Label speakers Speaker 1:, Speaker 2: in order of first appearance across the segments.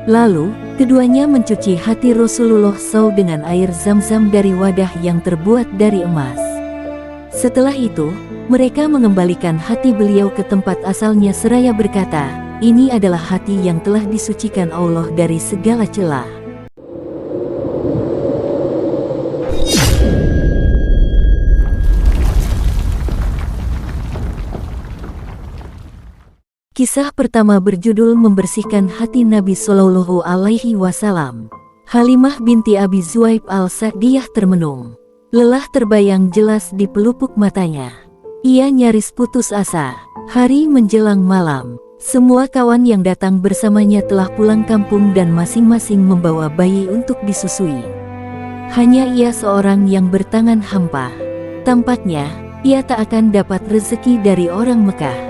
Speaker 1: Lalu, keduanya mencuci hati Rasulullah SAW dengan air zam-zam dari wadah yang terbuat dari emas. Setelah itu, mereka mengembalikan hati beliau ke tempat asalnya seraya berkata, "Ini adalah hati yang telah disucikan Allah dari segala celah." Kisah pertama berjudul Membersihkan Hati Nabi Shallallahu Alaihi Wasallam. Halimah binti Abi Zuaib al-Sa'diyah termenung. Lelah terbayang jelas di pelupuk matanya. Ia nyaris putus asa. Hari menjelang malam. Semua kawan yang datang bersamanya telah pulang kampung dan masing-masing membawa bayi untuk disusui. Hanya ia seorang yang bertangan hampa. Tampaknya, ia tak akan dapat rezeki dari orang Mekah.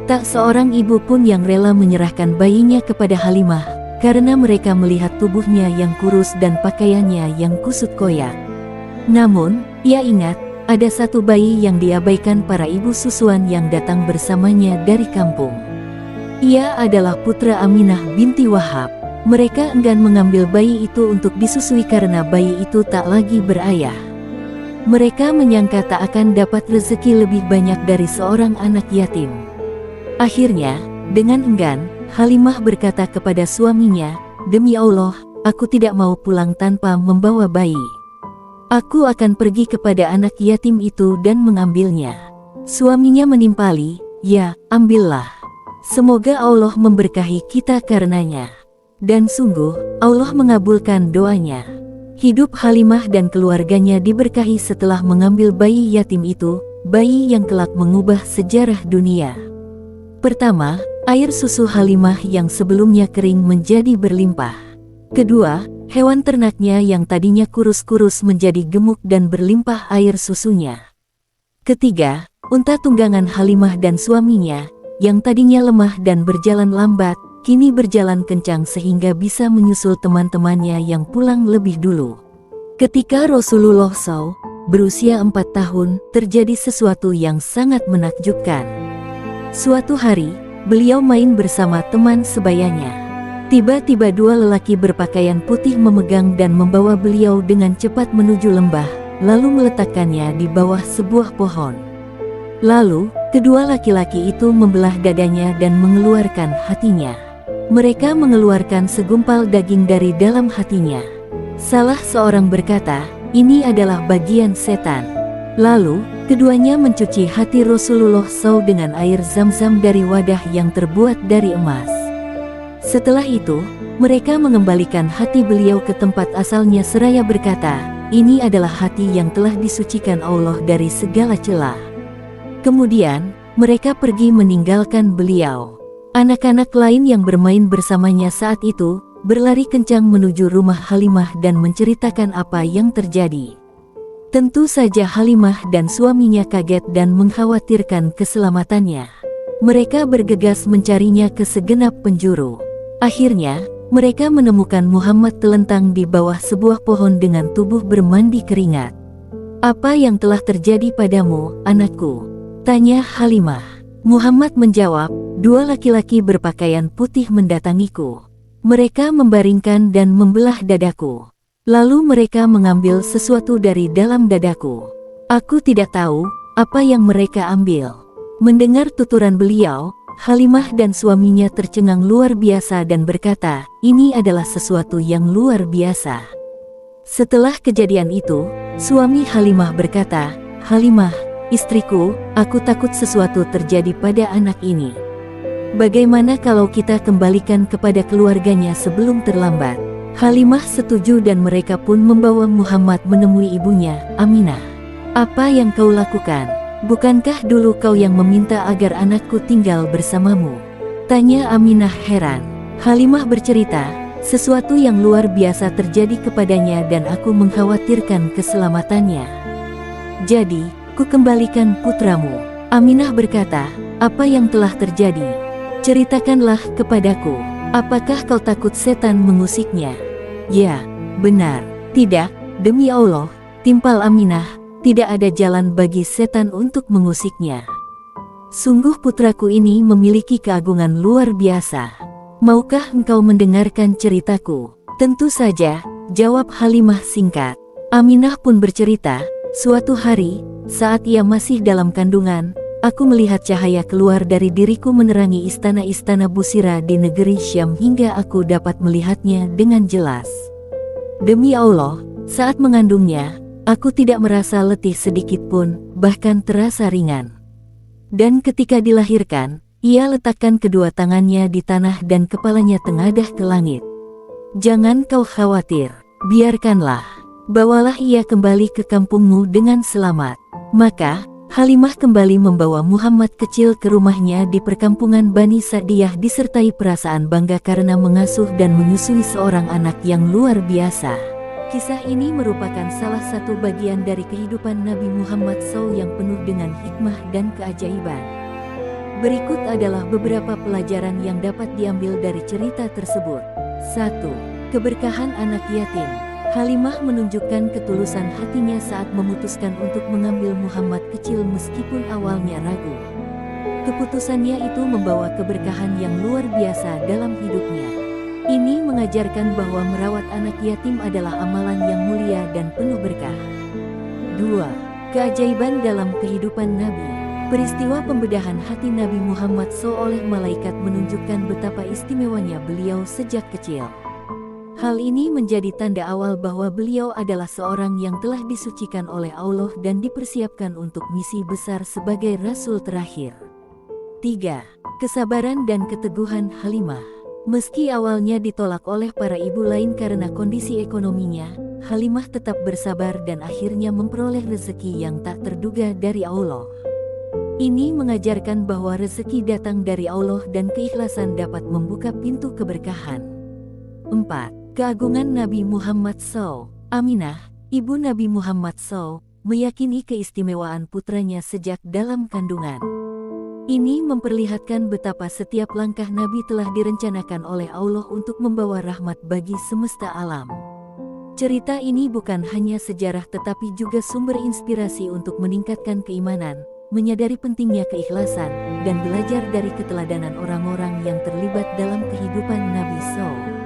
Speaker 1: Tak seorang ibu pun yang rela menyerahkan bayinya kepada Halimah, karena mereka melihat tubuhnya yang kurus dan pakaiannya yang kusut koyak. Namun, ia ingat, ada satu bayi yang diabaikan para ibu susuan yang datang bersamanya dari kampung. Ia adalah putra Aminah binti Wahab. Mereka enggan mengambil bayi itu untuk disusui karena bayi itu tak lagi berayah. Mereka menyangka tak akan dapat rezeki lebih banyak dari seorang anak yatim. Akhirnya, dengan enggan, Halimah berkata kepada suaminya, "Demi Allah, aku tidak mau pulang tanpa membawa bayi. Aku akan pergi kepada anak yatim itu dan mengambilnya." Suaminya menimpali, "Ya, ambillah. Semoga Allah memberkahi kita karenanya." Dan sungguh, Allah mengabulkan doanya. Hidup Halimah dan keluarganya diberkahi setelah mengambil bayi yatim itu, bayi yang kelak mengubah sejarah dunia. Pertama, air susu Halimah yang sebelumnya kering menjadi berlimpah. Kedua, hewan ternaknya yang tadinya kurus-kurus menjadi gemuk dan berlimpah air susunya. Ketiga, unta tunggangan Halimah dan suaminya, yang tadinya lemah dan berjalan lambat, kini berjalan kencang sehingga bisa menyusul teman-temannya yang pulang lebih dulu. Ketika Rasulullah SAW berusia 4 tahun, terjadi sesuatu yang sangat menakjubkan. Suatu hari, beliau main bersama teman sebayanya. Tiba-tiba dua lelaki berpakaian putih memegang dan membawa beliau dengan cepat menuju lembah, lalu meletakkannya di bawah sebuah pohon. Lalu, kedua laki-laki itu membelah dadanya dan mengeluarkan hatinya. Mereka mengeluarkan segumpal daging dari dalam hatinya. Salah seorang berkata, "Ini adalah bagian setan." Lalu, keduanya mencuci hati Rasulullah SAW dengan air zam-zam dari wadah yang terbuat dari emas. Setelah itu, mereka mengembalikan hati beliau ke tempat asalnya seraya berkata, "Ini adalah hati yang telah disucikan Allah dari segala celah." Kemudian, mereka pergi meninggalkan beliau. Anak-anak lain yang bermain bersamanya saat itu, berlari kencang menuju rumah Halimah dan menceritakan apa yang terjadi. Tentu saja Halimah dan suaminya kaget dan mengkhawatirkan keselamatannya. Mereka bergegas mencarinya ke segenap penjuru. Akhirnya, mereka menemukan Muhammad telentang di bawah sebuah pohon dengan tubuh bermandi keringat. "Apa yang telah terjadi padamu, anakku?" tanya Halimah. Muhammad menjawab, "Dua laki-laki berpakaian putih mendatangiku. Mereka membaringkan dan membelah dadaku. Lalu mereka mengambil sesuatu dari dalam dadaku. Aku tidak tahu apa yang mereka ambil." Mendengar tuturan beliau, Halimah dan suaminya tercengang luar biasa dan berkata, "Ini adalah sesuatu yang luar biasa." Setelah kejadian itu, suami Halimah berkata, "Halimah, istriku, aku takut sesuatu terjadi pada anak ini. Bagaimana kalau kita kembalikan kepada keluarganya sebelum terlambat?" Halimah setuju dan mereka pun membawa Muhammad menemui ibunya, Aminah. "Apa yang kau lakukan? Bukankah dulu kau yang meminta agar anakku tinggal bersamamu?" tanya Aminah heran. Halimah bercerita, "Sesuatu yang luar biasa terjadi kepadanya dan aku mengkhawatirkan keselamatannya. Jadi, ku kembalikan putramu." Aminah berkata, "Apa yang telah terjadi? Ceritakanlah kepadaku. Apakah kau takut setan mengusiknya?" "Ya, benar." "Tidak, demi Allah," timpal Aminah, "tidak ada jalan bagi setan untuk mengusiknya. Sungguh putraku ini memiliki keagungan luar biasa. Maukah engkau mendengarkan ceritaku? Tentu saja, jawab Halimah singkat. Aminah pun bercerita, suatu hari, saat ia masih dalam kandungan, aku melihat cahaya keluar dari diriku menerangi istana-istana Busira di negeri Syam hingga aku dapat melihatnya dengan jelas. Demi Allah, saat mengandungnya, aku tidak merasa letih sedikit pun, bahkan terasa ringan. Dan ketika dilahirkan, ia letakkan kedua tangannya di tanah dan kepalanya tengadah ke langit. Jangan kau khawatir, biarkanlah, bawalah ia kembali ke kampungmu dengan selamat. Maka, Halimah kembali membawa Muhammad kecil ke rumahnya di perkampungan Bani Sa'diyah disertai perasaan bangga karena mengasuh dan menyusui seorang anak yang luar biasa. Kisah ini merupakan salah satu bagian dari kehidupan Nabi Muhammad SAW yang penuh dengan hikmah dan keajaiban. Berikut adalah beberapa pelajaran yang dapat diambil dari cerita tersebut. 1. Keberkahan anak yatim. Halimah menunjukkan ketulusan hatinya saat memutuskan untuk mengambil Muhammad kecil meskipun awalnya ragu. Keputusannya itu membawa keberkahan yang luar biasa dalam hidupnya. Ini mengajarkan bahwa merawat anak yatim adalah amalan yang mulia dan penuh berkah. 2. Keajaiban dalam kehidupan Nabi. Peristiwa pembedahan hati Nabi Muhammad SAW oleh malaikat menunjukkan betapa istimewanya beliau sejak kecil. Hal ini menjadi tanda awal bahwa beliau adalah seorang yang telah disucikan oleh Allah dan dipersiapkan untuk misi besar sebagai Rasul terakhir. 3. Kesabaran dan keteguhan Halimah. Meski awalnya ditolak oleh para ibu lain karena kondisi ekonominya, Halimah tetap bersabar dan akhirnya memperoleh rezeki yang tak terduga dari Allah. Ini mengajarkan bahwa rezeki datang dari Allah dan keikhlasan dapat membuka pintu keberkahan. 4. Keagungan Nabi Muhammad SAW. Aminah, ibu Nabi Muhammad SAW, meyakini keistimewaan putranya sejak dalam kandungan. Ini memperlihatkan betapa setiap langkah Nabi telah direncanakan oleh Allah untuk membawa rahmat bagi semesta alam. Cerita ini bukan hanya sejarah tetapi juga sumber inspirasi untuk meningkatkan keimanan, menyadari pentingnya keikhlasan, dan belajar dari keteladanan orang-orang yang terlibat dalam kehidupan Nabi SAW.